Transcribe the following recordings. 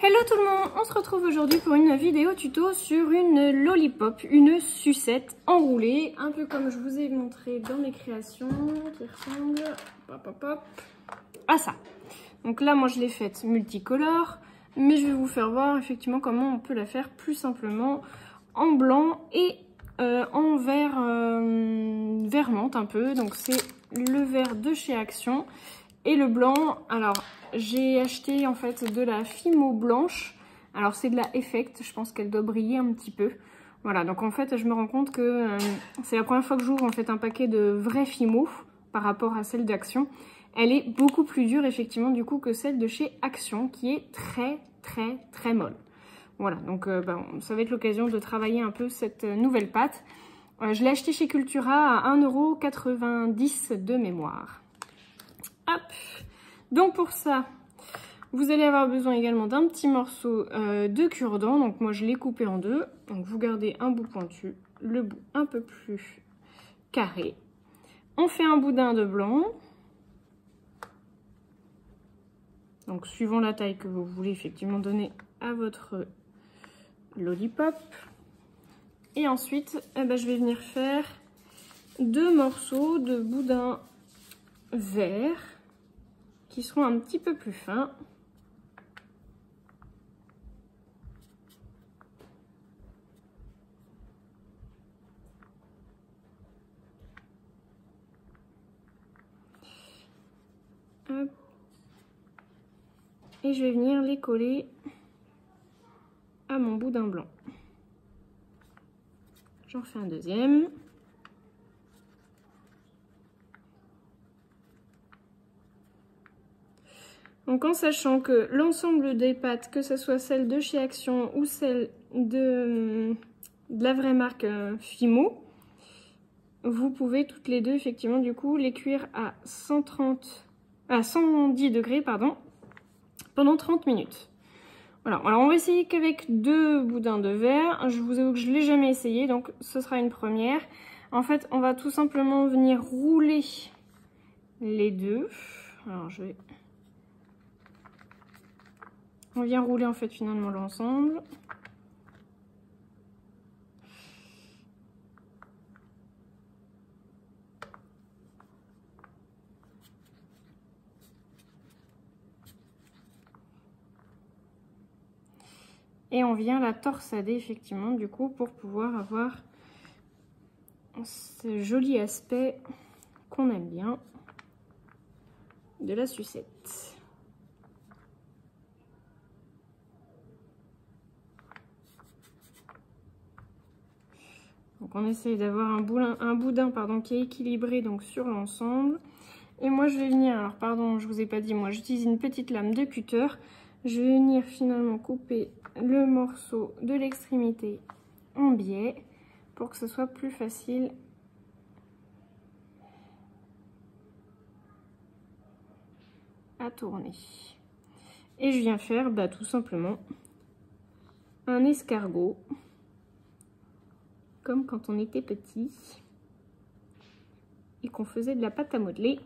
Hello tout le monde, on se retrouve aujourd'hui pour une vidéo tuto sur une lollipop, une sucette enroulée, un peu comme je vous ai montré dans mes créations, qui ressemble à ça. Donc là moi je l'ai faite multicolore, mais je vais vous faire voir effectivement comment on peut la faire plus simplement en blanc et en vert, vert menthe un peu. Donc c'est le vert de chez Action et le blanc. Alors j'ai acheté en fait de la Fimo blanche. Alors c'est de la Effect, je pense qu'elle doit briller un petit peu. Voilà, donc en fait je me rends compte que c'est la première fois que j'ouvre en fait un paquet de vraie Fimo par rapport à celle d'Action. Elle est beaucoup plus dure effectivement du coup que celle de chez Action qui est très molle. Voilà, donc ça va être l'occasion de travailler un peu cette nouvelle pâte. Je l'ai acheté chez Cultura à 1,90 € de mémoire. Hop. Donc pour ça, vous allez avoir besoin également d'un petit morceau de cure-dent. Donc moi je l'ai coupé en deux. Donc vous gardez un bout pointu, le bout un peu plus carré. On fait un boudin de blanc. Donc suivant la taille que vous voulez effectivement donner à votre lollipop. Et ensuite, je vais venir faire deux morceaux de boudin vert qui seront un petit peu plus fins. Hop. Et je vais venir les coller à mon boudin blanc. J'en refais un deuxième. Donc en sachant que l'ensemble des pâtes, que ce soit celle de chez Action ou celle de la vraie marque Fimo, vous pouvez toutes les deux effectivement du coup les cuire à 110 degrés pardon, pendant 30 minutes. Voilà, alors on va essayer qu'avec deux boudins de verre. Je vous avoue que je ne l'ai jamais essayé, donc ce sera une première. En fait, on va tout simplement venir rouler les deux. Alors on vient rouler en fait finalement l'ensemble. Et on vient la torsader effectivement du coup pour pouvoir avoir ce joli aspect qu'on aime bien de la sucette. Donc on essaye d'avoir un boudin qui est équilibré donc sur l'ensemble. Et moi je vais venir, alors pardon je vous ai pas dit, moi j'utilise une petite lame de cutter. Je vais venir finalement couper le morceau de l'extrémité en biais pour que ce soit plus facile à tourner. Et je viens faire tout simplement un escargot comme quand on était petit et qu'on faisait de la pâte à modeler.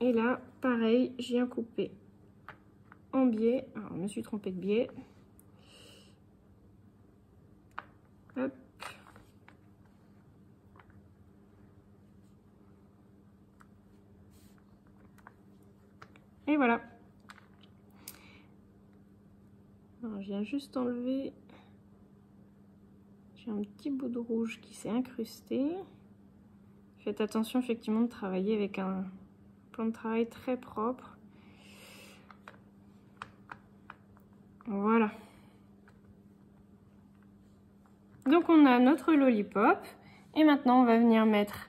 Et là pareil, je viens couper en biais. Alors je me suis trompée de biais. Hop. Et voilà. Alors, je viens juste enlever. J'ai un petit bout de rouge qui s'est incrusté. Faites attention effectivement de travailler avec un plan de travail très propre. Voilà. Donc on a notre lollipop. Et maintenant on va venir mettre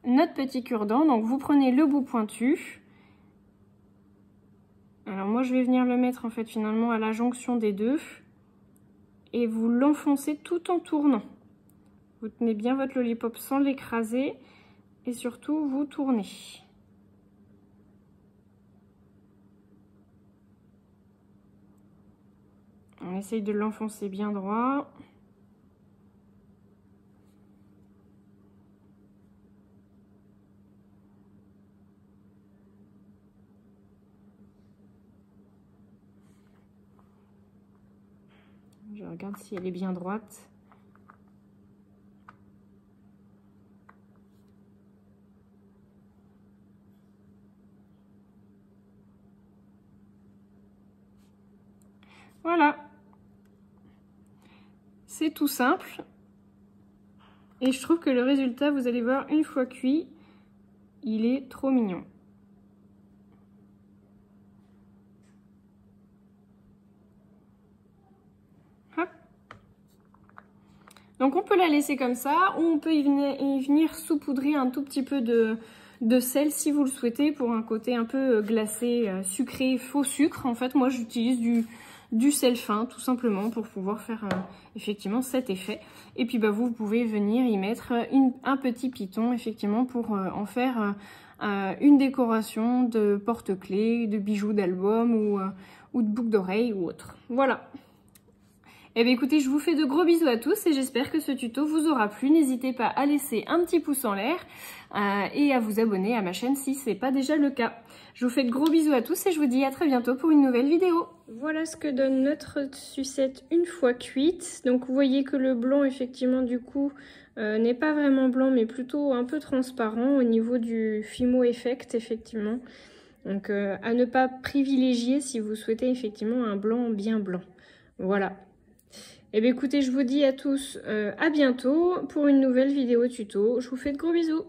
notre petit cure-dent. Donc vous prenez le bout pointu. Alors moi je vais venir le mettre en fait finalement à la jonction des deux. Et vous l'enfoncez tout en tournant. Vous tenez bien votre lollipop sans l'écraser. Et surtout vous tournez. On essaye de l'enfoncer bien droit. Je regarde si elle est bien droite. Voilà. C'est tout simple. Et je trouve que le résultat, vous allez voir, une fois cuit, il est trop mignon. Hop. Donc on peut la laisser comme ça, ou on peut y venir saupoudrer un tout petit peu de sel si vous le souhaitez, pour un côté un peu glacé, sucré, faux sucre. En fait, moi j'utilise du sel fin tout simplement pour pouvoir faire effectivement cet effet. Et puis bah, vous pouvez venir y mettre un petit piton effectivement pour en faire une décoration de porte-clés, de bijoux d'album ou de boucles d'oreilles ou autre. Voilà. Eh bien écoutez, je vous fais de gros bisous à tous et j'espère que ce tuto vous aura plu. N'hésitez pas à laisser un petit pouce en l'air et à vous abonner à ma chaîne si ce n'est pas déjà le cas. Je vous fais de gros bisous à tous et je vous dis à très bientôt pour une nouvelle vidéo. Voilà ce que donne notre sucette une fois cuite. Donc vous voyez que le blanc effectivement du coup n'est pas vraiment blanc mais plutôt un peu transparent au niveau du Fimo Effect effectivement. Donc à ne pas privilégier si vous souhaitez effectivement un blanc bien blanc. Voilà. Eh bien écoutez, je vous dis à tous à bientôt pour une nouvelle vidéo tuto. Je vous fais de gros bisous.